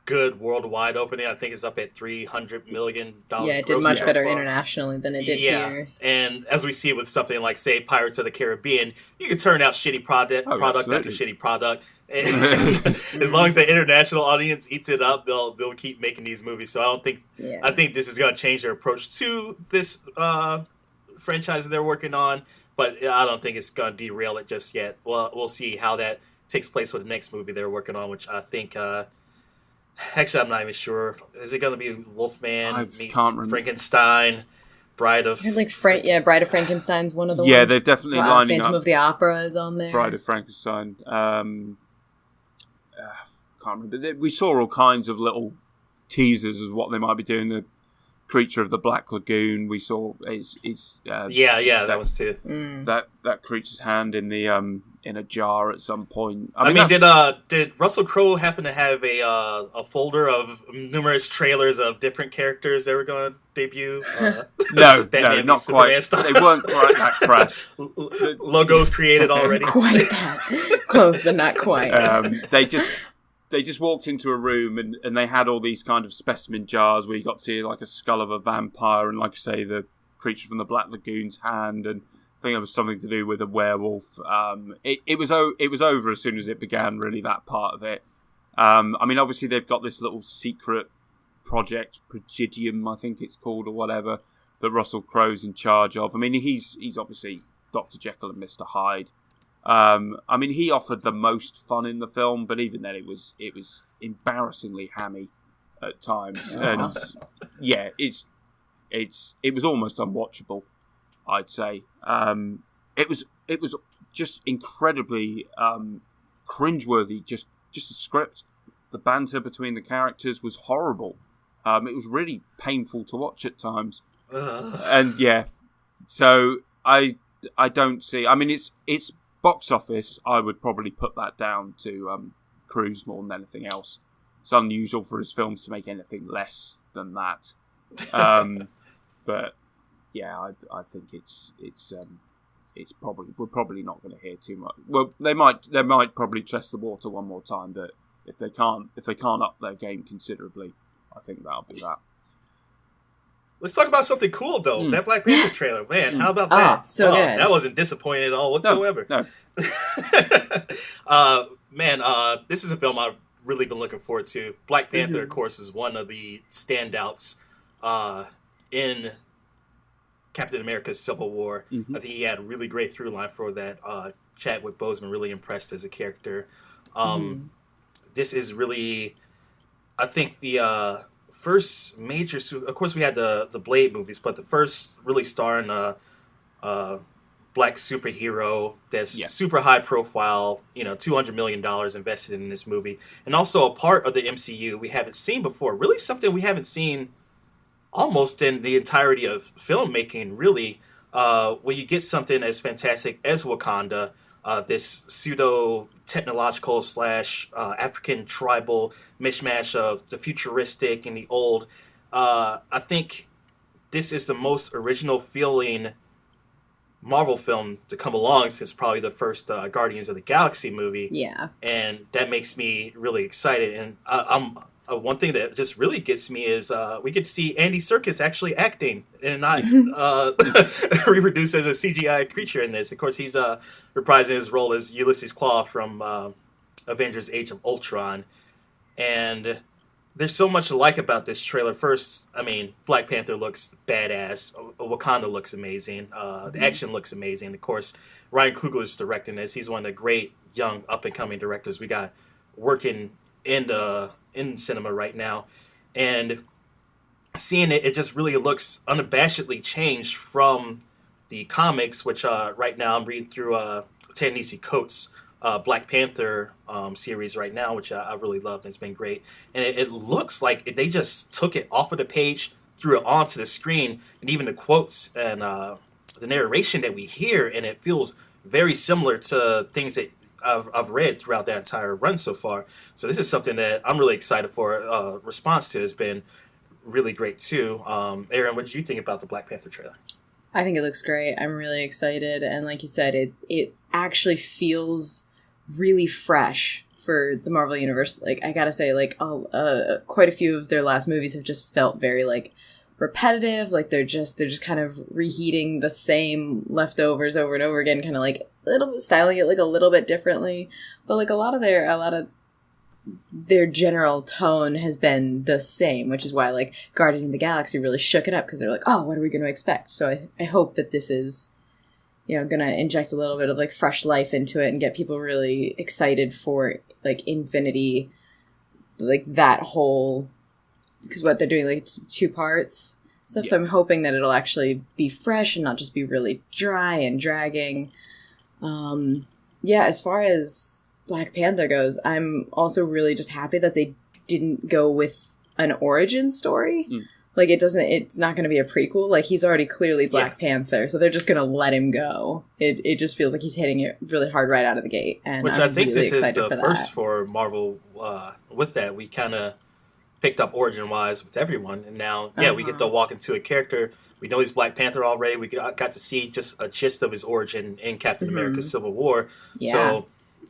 good worldwide opening. I think it's up at $300 million. Yeah, it did much better internationally than it did here. And as we see with something like, say, Pirates of the Caribbean, you can turn out shitty product after shitty product. And as long as the international audience eats it up, they'll keep making these movies. So I think this is going to change their approach to this franchise that they're working on. But I don't think it's going to derail it just yet. Well, we'll see how that takes place with the next movie they're working on, which I think. Actually, I'm not even sure. Is it going to be Wolfman meets Frankenstein? Bride of Bride of Frankenstein's one of the ones. Yeah, they've definitely lining Phantom up. of the Opera is on there. Bride of Frankenstein. Can't remember. We saw all kinds of little teasers of what they might be doing. The Creature of the Black Lagoon. We saw that was too. That creature's hand in the in a jar at some point. I mean did Russell Crowe happen to have a folder of numerous trailers of different characters that were going to debut? No, not quite. They weren't quite that crass. Logos created already. Quite that close, but not quite. They just walked into a room and they had all these kind of specimen jars where you got to see like a skull of a vampire and, like I say, the creature from the Black Lagoon's hand, and I think it was something to do with a werewolf. It was over as soon as it began, really, that part of it. I mean, obviously they've got this little secret project, Presidium, I think it's called, or whatever, that Russell Crowe's in charge of. I mean, he's obviously Dr. Jekyll and Mr. Hyde. I mean, he offered the most fun in the film, but even then it was embarrassingly hammy at times. And yeah, it was almost unwatchable, I'd say. It was just incredibly cringeworthy. Just the script, the banter between the characters was horrible. It was really painful to watch at times. And yeah, so I don't see. I mean, it's box office. I would probably put that down to Cruise more than anything else. It's unusual for his films to make anything less than that. But yeah, I think it's probably, we're probably not going to hear too much. Well, they might probably test the water one more time, but if they can't up their game considerably, I think that'll be that. Let's talk about something cool though. That Black Panther trailer, man. How about that? So good. That wasn't disappointing at all whatsoever. No. This is a film I've really been looking forward to. Black Panther, of course, is one of the standouts in Captain America's Civil War. I think he had a really great through line for that. Chadwick Boseman really impressed as a character. This is really, I think, the first major. Of course, we had the Blade movies, but the first really starring black superhero that's super high profile. $200 million invested in this movie, and also a part of the MCU we haven't seen before. Really, something we haven't seen almost in the entirety of filmmaking. Really, when you get something as fantastic as Wakanda. This pseudo-technological / African tribal mishmash of the futuristic and the old. I think this is the most original feeling Marvel film to come along since probably the first Guardians of the Galaxy movie. Yeah. And that makes me really excited. And one thing that just really gets me is we get to see Andy Serkis actually acting and not reproduced as a CGI creature in this. Of course, he's reprising his role as Ulysses Klaue from Avengers Age of Ultron. And there's so much to like about this trailer. First, I mean, Black Panther looks badass. Wakanda looks amazing. The action looks amazing. Of course, Ryan Coogler's directing this. He's one of the great young up-and-coming directors we got working in cinema right now. And seeing it just really looks unabashedly changed from the comics, which right now I'm reading through Ta-Nehisi Coates' Black Panther series right now, which I really love, and it's been great. And it looks like they just took it off of the page, threw it onto the screen, and even the quotes and the narration that we hear, and it feels very similar to things that I've read throughout that entire run so far. So this is something that I'm really excited for. Response to has been really great too. Aaron, what did you think about the Black Panther trailer? I think it looks great. I'm really excited, and like you said, it actually feels really fresh for the Marvel universe. Like, I gotta say, like, quite a few of their last movies have just felt very like repetitive. Like they're just kind of reheating the same leftovers over and over again, kind of like a little bit styling it like a little bit differently. But like a lot of their general tone has been the same, which is why like Guardians of the Galaxy really shook it up, because they're like, oh, what are we going to expect? So I hope that this is, going to inject a little bit of like fresh life into it and get people really excited for like Infinity, like that whole, because what they're doing, like it's 2 parts stuff. Yeah. So I'm hoping that it'll actually be fresh and not just be really dry and dragging. As far as Black Panther goes, I'm also really just happy that they didn't go with an origin story. Like it's not going to be a prequel. Like he's already clearly Black Panther, so they're just going to let him go. It just feels like he's hitting it really hard right out of the gate. And which I think really this is the first for Marvel with that. We kind of picked up origin-wise with everyone, and now, we get to walk into a character. We know he's Black Panther already. We got to see just a gist of his origin in Captain America's Civil War. Yeah. So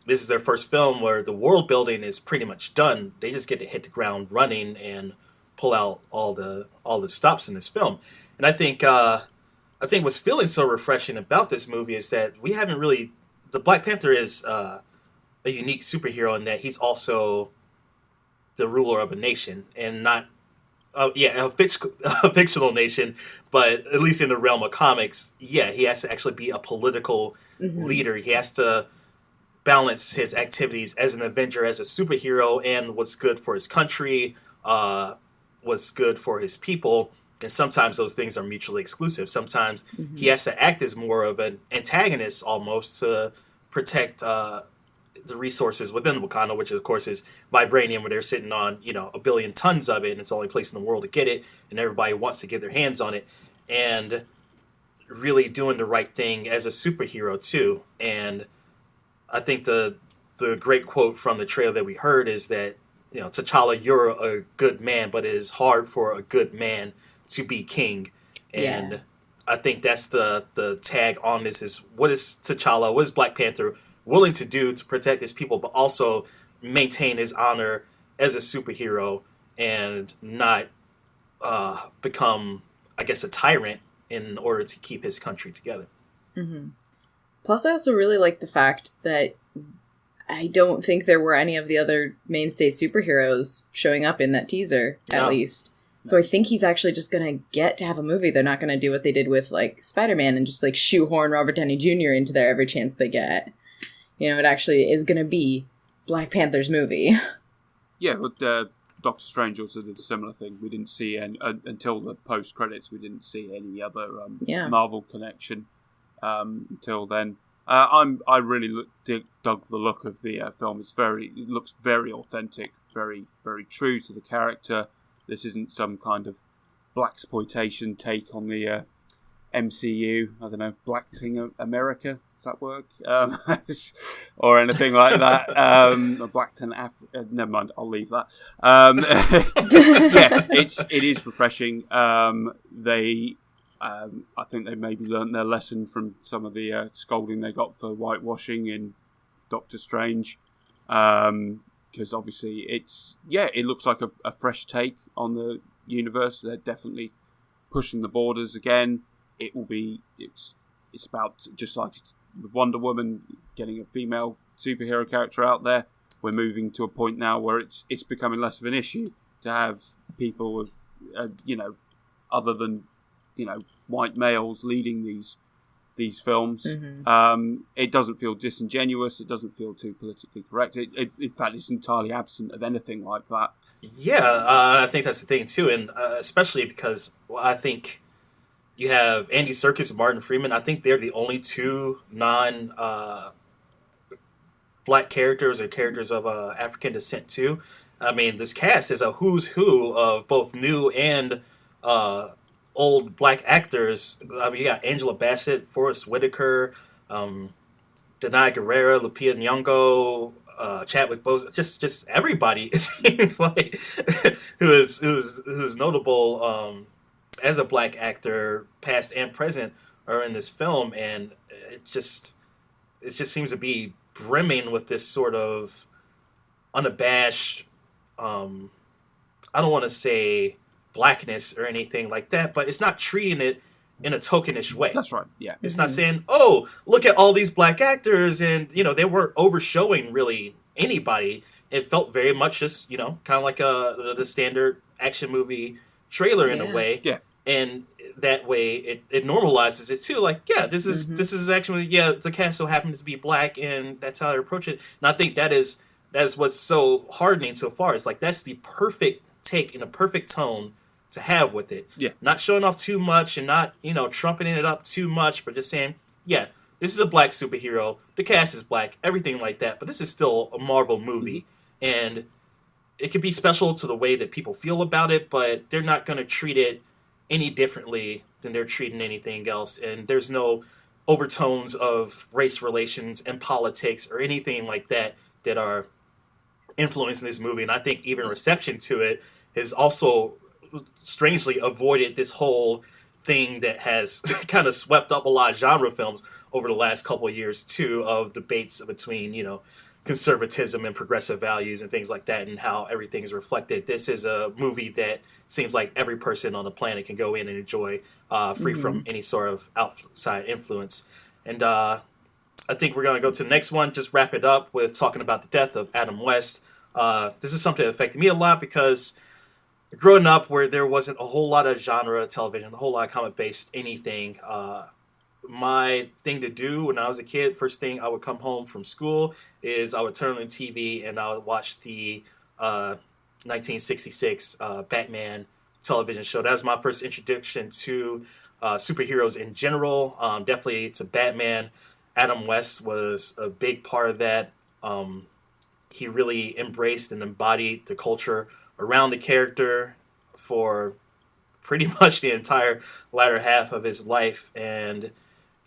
this is their first film where the world building is pretty much done. They just get to hit the ground running and pull out all the stops in this film. And I think what's feeling so refreshing about this movie is that we haven't really. The Black Panther is a unique superhero in that he's also the ruler of a nation, and not a fictional nation, but at least in the realm of comics, he has to actually be a political leader. He has to balance his activities as an Avenger, as a superhero, and what's good for his country, what's good for his people. And sometimes those things are mutually exclusive. Sometimes he has to act as more of an antagonist almost to protect the resources within Wakanda, which of course is vibranium, where they're sitting on, a billion tons of it, and it's the only place in the world to get it, and everybody wants to get their hands on it, and really doing the right thing as a superhero too. And I think the great quote from the trailer that we heard is that, T'Challa, you're a good man, but it is hard for a good man to be king. And Yeah. I think that's the tag on this is, what is T'Challa, what is Black Panther willing to do to protect his people, but also maintain his honor as a superhero and not become, I guess, a tyrant in order to keep his country together. Mm-hmm. Plus, I also really like the fact that I don't think there were any of the other mainstay superheroes showing up in that teaser, at least. So I think he's actually just going to get to have a movie. They're not going to do what they did with, like, Spider-Man and just, like, shoehorn Robert Downey Jr. into there every chance they get. It actually is going to be Black Panther's movie. Yeah, but Doctor Strange also did a similar thing. We didn't see any, until the post-credits, we didn't see any other Marvel connection until then. I really dug the look of the film. It looks very authentic, very, very true to the character. This isn't some kind of blaxploitation take on the MCU. I don't know, Blackting America, does that work? Or anything like that. Blackton, never mind, I'll leave that. Yeah, it is refreshing. I think they maybe learnt their lesson from some of the scolding they got for whitewashing in Doctor Strange. Because obviously it looks like a fresh take on the universe. They're definitely pushing the borders again. It's about, just like with Wonder Woman, getting a female superhero character out there. We're moving to a point now where it's becoming less of an issue to have people with other than white males leading these films. Mm-hmm. It doesn't feel disingenuous. It doesn't feel too politically correct. In fact, it's entirely absent of anything like that. Yeah, I think that's the thing too, and especially because I think you have Andy Serkis and Martin Freeman. I think they're the only two black characters or characters of African descent too. I mean, this cast is a who's who of both new and old black actors. I mean, you got Angela Bassett, Forrest Whitaker, Denai Guerrera, Lupita Nyong'o, Chadwick Boseman, just everybody. It seems like who's notable as a black actor, past and present, are in this film, and it just seems to be brimming with this sort of unabashed. I don't want to say blackness or anything like that, but it's not treating it in a tokenish way. That's right. Yeah, it's not saying, "Oh, look at all these black actors," and they weren't overshowing really anybody. It felt very much just kind of like the standard action movie trailer in a way. Yeah. And that way, it normalizes it too. Like, yeah, this is actually, the cast so happens to be black, and that's how they approach it. And I think that is what's so hardening so far. It's like that's the perfect take and the perfect tone to have with it. Yeah. Not showing off too much and not trumpeting it up too much, but just saying, yeah, this is a black superhero. The cast is black, everything like that. But this is still a Marvel movie, and it could be special to the way that people feel about it, but they're not going to treat it any differently than they're treating anything else. And there's no overtones of race relations and politics or anything like that are influencing this movie. And I think even reception to it has also strangely avoided this whole thing that has kind of swept up a lot of genre films over the last couple of years too, of debates between conservatism and progressive values and things like that, and how everything is reflected. This is a movie that seems like every person on the planet can go in and enjoy, free from any sort of outside influence. And I think we're going to go to the next one, just wrap it up with talking about the death of Adam West. This is something that affected me a lot because growing up where there wasn't a whole lot of genre television, a whole lot of comic-based anything, my thing to do when I was a kid, first thing I would come home from school is I would turn on the TV and I would watch the 1966 Batman television show. That was my first introduction to superheroes in general, definitely to Batman. Adam West was a big part of that. He really embraced and embodied the culture around the character for pretty much the entire latter half of his life. And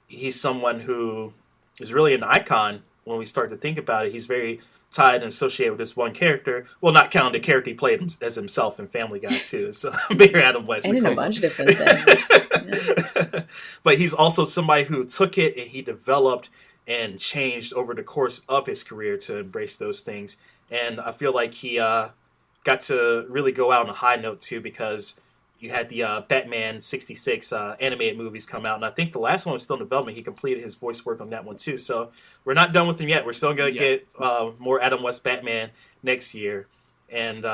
he's someone who is really an icon when we start to think about it. He's very tied and associated with this one character. Well, not counting the character he played as himself in Family Guy, too. So, Bigger Adam West. And in a bunch of different things. Yeah. But he's also somebody who took it and he developed and changed over the course of his career to embrace those things. And I feel like he got to really go out on a high note, too, because you had the Batman 66 animated movies come out. And I think the last one was still in development. He completed his voice work on that one, too. So we're not done with him yet. We're still going to get more Adam West Batman next year. And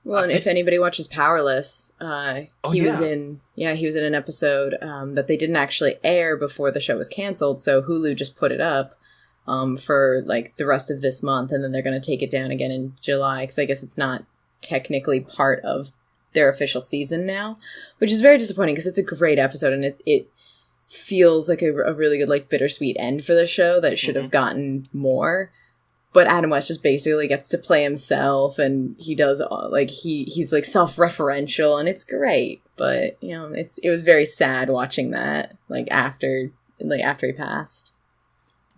and if anybody watches Powerless, he was in an episode that they didn't actually air before the show was canceled. So Hulu just put it up for like the rest of this month, and then they're going to take it down again in July, because I guess it's not technically part of their official season now, which is very disappointing because it's a great episode and it feels like a really good, like, bittersweet end for the show that should have gotten more. But Adam West just basically gets to play himself, and he does like he's like self-referential, and it's great. But it was very sad watching that after he passed.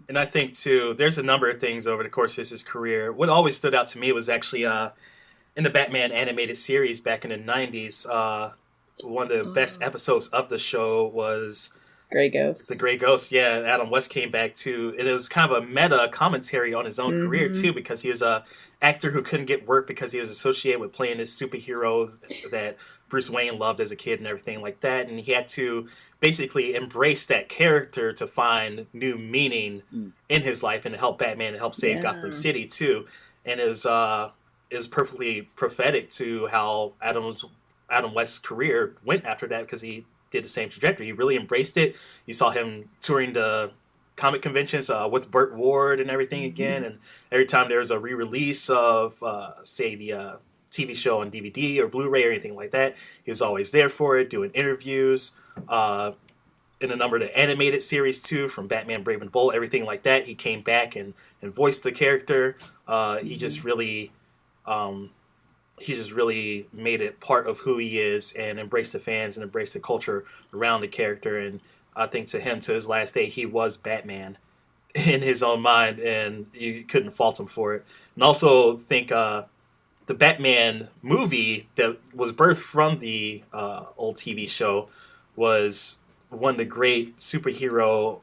And I think too, there's a number of things over the course of his career. What always stood out to me was actually in the Batman animated series back in the 90s. One of the best episodes of the show was Grey Ghost. The Grey Ghost, yeah. Adam West came back too. And it was kind of a meta commentary on his own career too, because he was a actor who couldn't get work because he was associated with playing this superhero that Bruce Wayne loved as a kid and everything like that. And he had to basically embrace that character to find new meaning in his life and to help Batman and help save Gotham City too. And it was perfectly prophetic to how Adam West's career went after that, because he did the same trajectory. He really embraced it. You saw him touring the comic conventions with Burt Ward and everything again. And every time there was a re-release of, say, the TV show on DVD or Blu-ray or anything like that, he was always there for it, doing interviews. In a number of the animated series, too, from Batman Brave and the Bold, everything like that, he came back and voiced the character. He just really made it part of who he is and embraced the fans and embraced the culture around the character. And I think to him, to his last day, he was Batman in his own mind, and you couldn't fault him for it. And also think the Batman movie that was birthed from the old TV show was one of the great superhero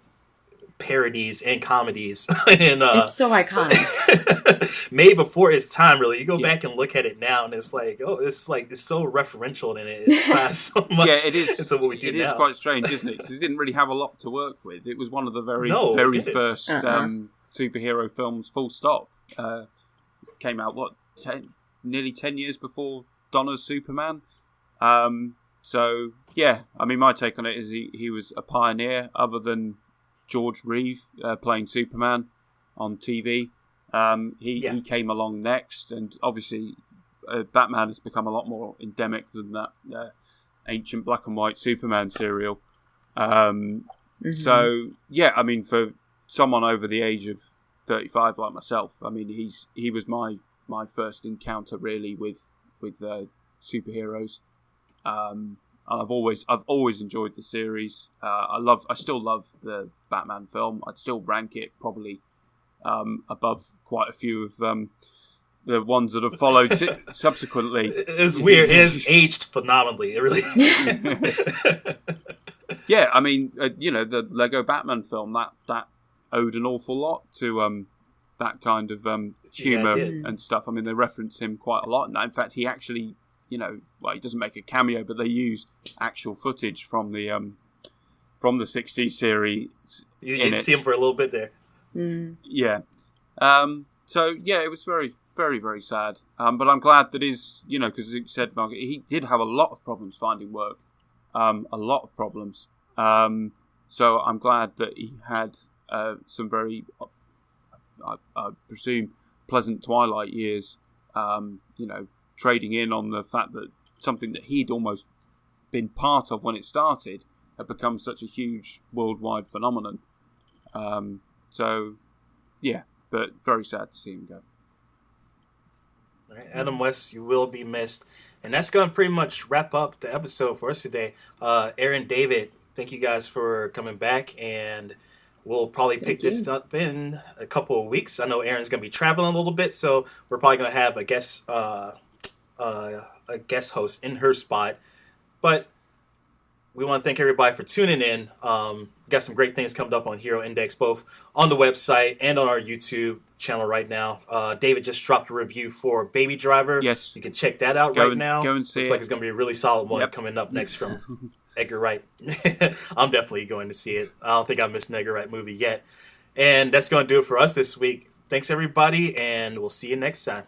parodies and comedies. And it's so iconic. Made before its time, really. You go back and look at it now, and it's like, it's so referential, and it ties so much it is, into what we do now. It is quite strange, isn't it? Because it didn't really have a lot to work with. It was one of the very first superhero films, full stop. Came out, nearly 10 years before Donner's Superman. So, yeah, I mean, my take on it is he was a pioneer, other than George Reeve playing Superman on TV. He came along next, and obviously Batman has become a lot more endemic than that ancient black and white Superman serial. So, yeah, I mean, for someone over the age of 35 like myself, I mean, he was my first encounter really with superheroes. I've always enjoyed the series. I still love the Batman film. I'd still rank it probably above quite a few of the ones that have followed subsequently. It's weird. It has aged phenomenally. It really. Yeah, I mean, the Lego Batman film that owed an awful lot to that kind of humor and stuff. I mean, they reference him quite a lot. And in fact, he actually, he doesn't make a cameo, but they use actual footage from the 60s series. You see him for a little bit there. Yeah. So yeah, it was very, very, very sad. But I'm glad that because as you said, Margaret, he did have a lot of problems finding work. A lot of problems. So I'm glad that he had some very, I presume, pleasant twilight years. Trading in on the fact that something that he'd almost been part of when it started had become such a huge worldwide phenomenon. So, yeah, but very sad to see him go. All right, Adam West, you will be missed. And that's going to pretty much wrap up the episode for us today. Aaron, David, thank you guys for coming back, and we'll probably pick this up in a couple of weeks. I know Aaron's going to be traveling a little bit, so we're probably going to have a guest host in her spot. But we want to thank everybody for tuning in. We got some great things coming up on Hero Index, both on the website and on our YouTube channel right now. David just dropped a review for Baby Driver. Yes. You can check that out now. Go and see Looks like it's going to be a really solid one coming up next from Edgar Wright. I'm definitely going to see it. I don't think I've missed an Edgar Wright movie yet. And that's going to do it for us this week. Thanks, everybody, and we'll see you next time.